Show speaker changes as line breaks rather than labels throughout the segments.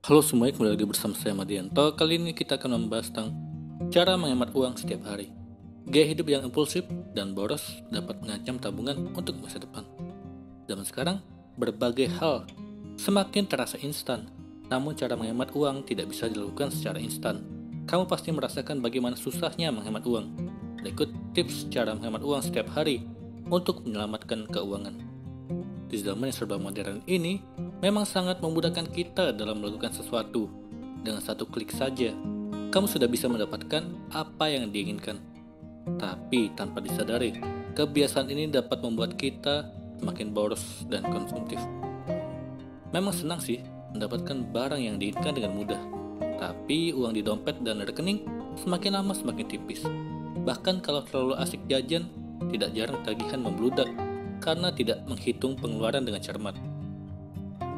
Halo semuanya, kembali lagi bersama saya Madianto. Kali ini kita akan membahas tentang cara menghemat uang setiap hari. Gaya hidup yang impulsif dan boros dapat mengancam tabungan untuk masa depan. Zaman sekarang, berbagai hal semakin terasa instan, namun cara menghemat uang tidak bisa dilakukan secara instan. Kamu pasti merasakan bagaimana susahnya menghemat uang. Berikut tips cara menghemat uang setiap hari untuk menyelamatkan keuangan. Di zaman yang serba modern ini, memang sangat memudahkan kita dalam melakukan sesuatu. Dengan satu klik saja, kamu sudah bisa mendapatkan apa yang diinginkan. Tapi tanpa disadari, kebiasaan ini dapat membuat kita semakin boros dan konsumtif. Memang senang sih mendapatkan barang yang diinginkan dengan mudah, tapi uang di dompet dan rekening semakin lama semakin tipis. Bahkan kalau terlalu asik jajan, tidak jarang tagihan membludak karena tidak menghitung pengeluaran dengan cermat.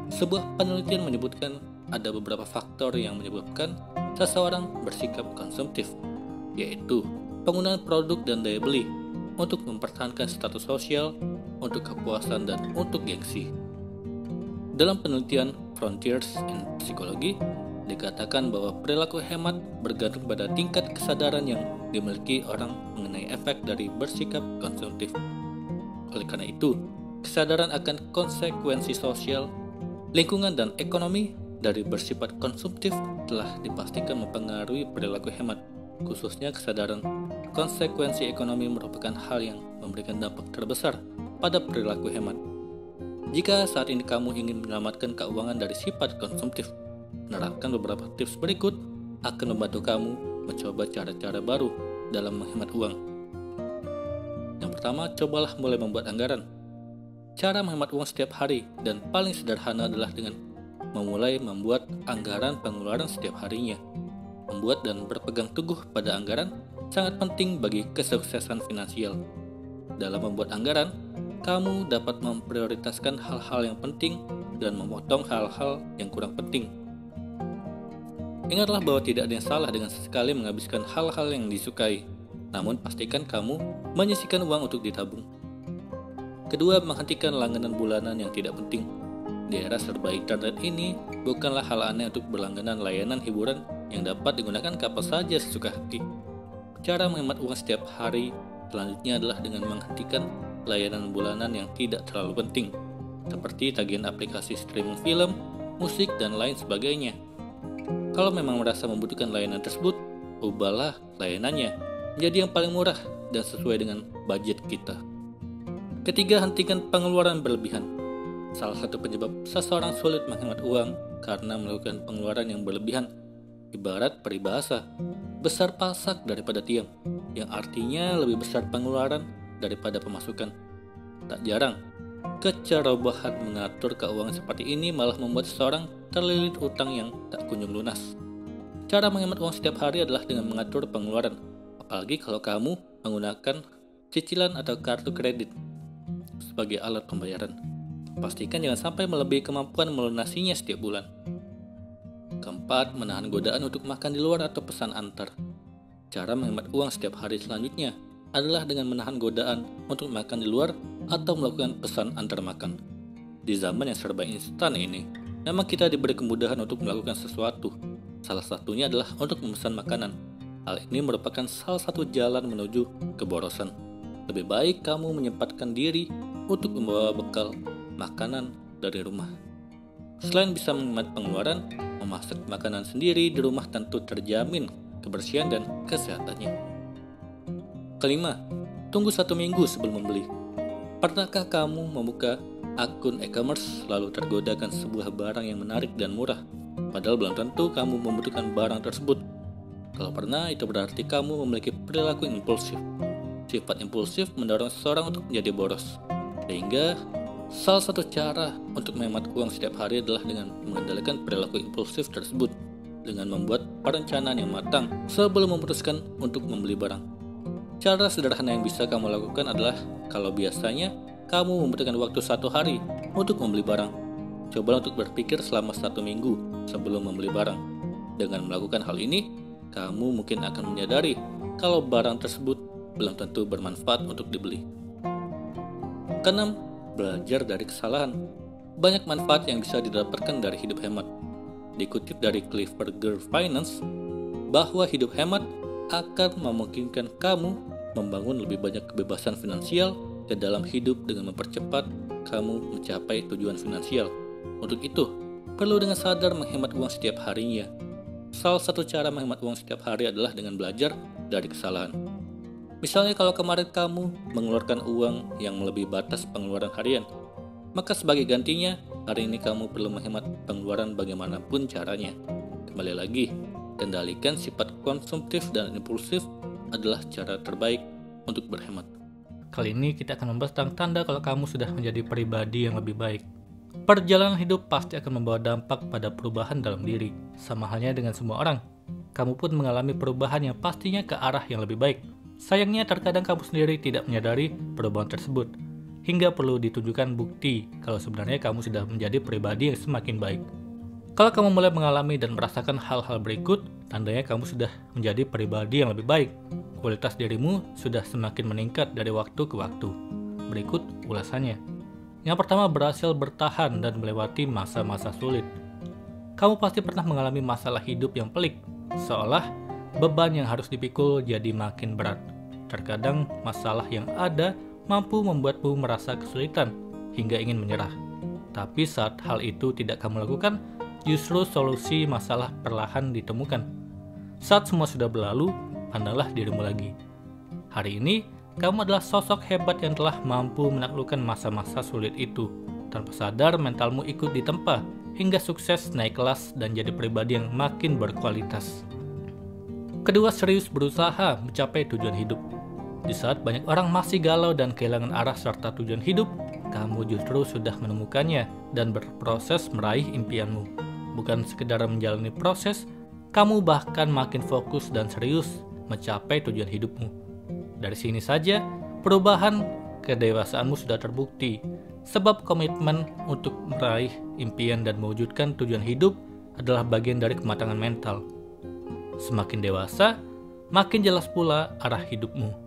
Sebuah penelitian menyebutkan ada beberapa faktor yang menyebabkan seseorang bersikap konsumtif, yaitu penggunaan produk dan daya beli untuk mempertahankan status sosial, untuk kepuasan, dan untuk gengsi. Dalam penelitian Frontiers in Psychology, dikatakan bahwa perilaku hemat bergantung pada tingkat kesadaran yang dimiliki orang mengenai efek dari bersikap konsumtif. Oleh karena itu, kesadaran akan konsekuensi sosial, lingkungan, dan ekonomi dari bersifat konsumtif telah dipastikan mempengaruhi perilaku hemat. Khususnya kesadaran konsekuensi ekonomi merupakan hal yang memberikan dampak terbesar pada perilaku hemat. Jika saat ini kamu ingin menyelamatkan keuangan dari sifat konsumtif, menerapkan beberapa tips berikut akan membantu kamu mencoba cara-cara baru dalam menghemat uang. Yang pertama, cobalah mulai membuat anggaran. Cara menghemat uang setiap hari dan paling sederhana adalah dengan memulai membuat anggaran pengeluaran setiap harinya. Membuat dan berpegang teguh pada anggaran sangat penting bagi kesuksesan finansial. Dalam membuat anggaran, kamu dapat memprioritaskan hal-hal yang penting dan memotong hal-hal yang kurang penting. Ingatlah bahwa tidak ada yang salah dengan sesekali menghabiskan hal-hal yang disukai. Namun pastikan kamu menyisihkan uang untuk ditabung. Kedua, menghentikan langganan bulanan yang tidak penting. Di era serba internet ini, bukanlah hal aneh untuk berlangganan layanan hiburan yang dapat digunakan kapan saja sesuka hati. Cara menghemat uang setiap hari selanjutnya adalah dengan menghentikan layanan bulanan yang tidak terlalu penting, seperti tagihan aplikasi streaming film, musik, dan lain sebagainya. Kalau memang merasa membutuhkan layanan tersebut, ubahlah layanannya menjadi yang paling murah dan sesuai dengan budget kita. Ketiga, hentikan pengeluaran berlebihan. Salah satu penyebab seseorang sulit menghemat uang karena melakukan pengeluaran yang berlebihan. Ibarat peribahasa, besar pasak daripada tiang, yang artinya lebih besar pengeluaran daripada pemasukan. Tak jarang, kecerobohan mengatur keuangan seperti ini malah membuat seseorang terlilit utang yang tak kunjung lunas. Cara menghemat uang setiap hari adalah dengan mengatur pengeluaran, apalagi kalau kamu menggunakan cicilan atau kartu kredit sebagai alat pembayaran. Pastikan jangan sampai melebihi kemampuan melunasinya setiap bulan. Keempat, menahan godaan untuk makan di luar atau pesan antar. Cara menghemat uang setiap hari selanjutnya adalah dengan menahan godaan untuk makan di luar atau melakukan pesan antar makan. Di zaman yang serba instan ini, memang kita diberi kemudahan untuk melakukan sesuatu. Salah satunya adalah untuk memesan makanan. Hal ini merupakan salah satu jalan menuju keborosan. Lebih baik kamu menyempatkan diri untuk membawa bekal makanan dari rumah. Selain bisa menghemat pengeluaran, memasak makanan sendiri di rumah tentu terjamin kebersihan dan kesehatannya. Kelima, tunggu 1 minggu sebelum membeli. Pernahkah kamu membuka akun e-commerce lalu tergodakan sebuah barang yang menarik dan murah, padahal belum tentu kamu membutuhkan barang tersebut? Kalau pernah, itu berarti kamu memiliki perilaku impulsif. Sifat impulsif mendorong seseorang untuk menjadi boros. Sehingga, salah satu cara untuk menghemat uang setiap hari adalah dengan mengendalikan perilaku impulsif tersebut, dengan membuat perencanaan yang matang sebelum memutuskan untuk membeli barang. Cara sederhana yang bisa kamu lakukan adalah, kalau biasanya kamu membutuhkan waktu 1 hari untuk membeli barang, coba untuk berpikir selama 1 minggu sebelum membeli barang. Dengan melakukan hal ini, kamu mungkin akan menyadari kalau barang tersebut belum tentu bermanfaat untuk dibeli. Keenam, belajar dari kesalahan. Banyak manfaat yang bisa didapatkan dari hidup hemat. dikutip dari Clifford Finance, bahwa hidup hemat akan memungkinkan kamu membangun lebih banyak kebebasan finansial ke dalam hidup dengan mempercepat kamu mencapai tujuan finansial. Untuk itu, perlu dengan sadar menghemat uang setiap harinya. Salah satu cara menghemat uang setiap hari adalah dengan belajar dari kesalahan. Misalnya kalau kemarin kamu mengeluarkan uang yang melebihi batas pengeluaran harian, maka sebagai gantinya, hari ini kamu perlu menghemat pengeluaran bagaimanapun caranya. Kembali lagi, kendalikan sifat konsumtif dan impulsif adalah cara terbaik untuk berhemat.
Kali ini kita akan membahas tentang tanda kalau kamu sudah menjadi pribadi yang lebih baik. Perjalanan hidup pasti akan membawa dampak pada perubahan dalam diri. Sama halnya dengan semua orang. Kamu pun mengalami perubahan yang pastinya ke arah yang lebih baik. Sayangnya terkadang kamu sendiri tidak menyadari perubahan tersebut. Hingga perlu ditunjukkan bukti kalau sebenarnya kamu sudah menjadi pribadi yang semakin baik. Kalau kamu mulai mengalami dan merasakan hal-hal berikut, tandanya kamu sudah menjadi pribadi yang lebih baik. Kualitas dirimu sudah semakin meningkat dari waktu ke waktu. Berikut ulasannya. Yang pertama, berhasil bertahan dan melewati masa-masa sulit. Kamu pasti pernah mengalami masalah hidup yang pelik, seolah beban yang harus dipikul jadi makin berat. Terkadang masalah yang ada mampu membuatmu merasa kesulitan hingga ingin menyerah. Tapi saat hal itu tidak kamu lakukan, justru solusi masalah perlahan ditemukan. Saat semua sudah berlalu, pandanglah dirimu lagi. Hari ini, kamu adalah sosok hebat yang telah mampu menaklukkan masa-masa sulit itu. Tanpa sadar, mentalmu ikut ditempa hingga sukses naik kelas dan jadi pribadi yang makin berkualitas. Kedua, serius berusaha mencapai tujuan hidup. Di saat banyak orang masih galau dan kehilangan arah serta tujuan hidup, kamu justru sudah menemukannya dan berproses meraih impianmu. Bukan sekedar menjalani proses, kamu bahkan makin fokus dan serius mencapai tujuan hidupmu. Dari sini saja, perubahan kedewasaanmu sudah terbukti, sebab komitmen untuk meraih impian dan mewujudkan tujuan hidup adalah bagian dari kematangan mental. Semakin dewasa, makin jelas pula arah hidupmu.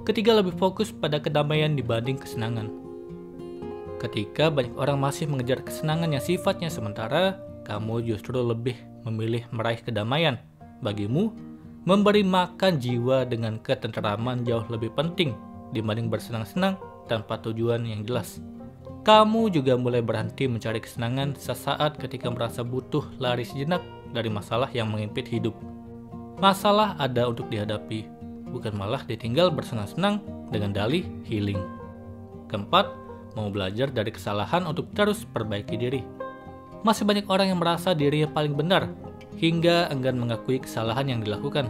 Ketiga, lebih fokus pada kedamaian dibanding kesenangan. Ketika banyak orang masih mengejar kesenangan yang sifatnya sementara, kamu justru lebih memilih meraih kedamaian. Bagimu, memberi makan jiwa dengan ketenteraman jauh lebih penting dibanding bersenang-senang tanpa tujuan yang jelas. Kamu juga mulai berhenti mencari kesenangan sesaat ketika merasa butuh lari sejenak dari masalah yang mengimpit hidup. Masalah ada untuk dihadapi, bukan malah ditinggal bersenang-senang dengan dalih healing. Keempat, mau belajar dari kesalahan untuk terus perbaiki diri. Masih banyak orang yang merasa dirinya paling benar, hingga enggan mengakui kesalahan yang dilakukan.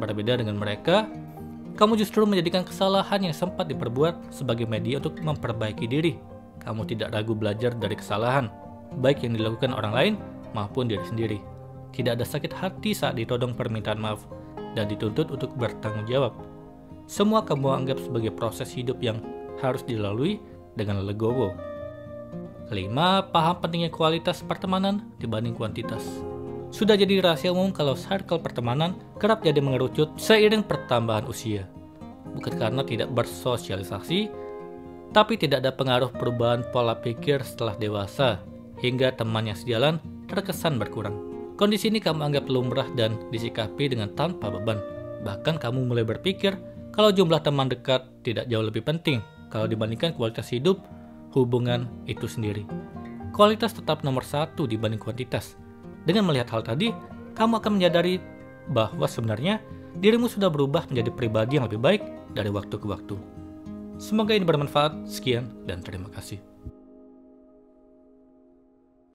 Berbeda dengan mereka, kamu justru menjadikan kesalahan yang sempat diperbuat sebagai media untuk memperbaiki diri. Kamu tidak ragu belajar dari kesalahan, baik yang dilakukan orang lain maupun diri sendiri. Tidak ada sakit hati saat ditodong permintaan maaf, dan dituntut untuk bertanggung jawab. Semua kamu anggap sebagai proses hidup yang harus dilalui dengan legowo. Kelima, paham pentingnya kualitas pertemanan dibanding kuantitas. Sudah jadi rahasia umum kalau circle pertemanan kerap jadi mengerucut seiring pertambahan usia. Bukan karena tidak bersosialisasi, tapi tidak ada pengaruh perubahan pola pikir setelah dewasa, hingga teman yang sejalan terkesan berkurang. Kondisi ini kamu anggap lumrah dan disikapi dengan tanpa beban. Bahkan kamu mulai berpikir kalau jumlah teman dekat tidak jauh lebih penting kalau dibandingkan kualitas hidup hubungan itu sendiri. Kualitas tetap nomor satu dibanding kuantitas. Dengan melihat hal tadi, kamu akan menyadari bahwa sebenarnya dirimu sudah berubah menjadi pribadi yang lebih baik dari waktu ke waktu. Semoga ini bermanfaat. Sekian dan terima kasih.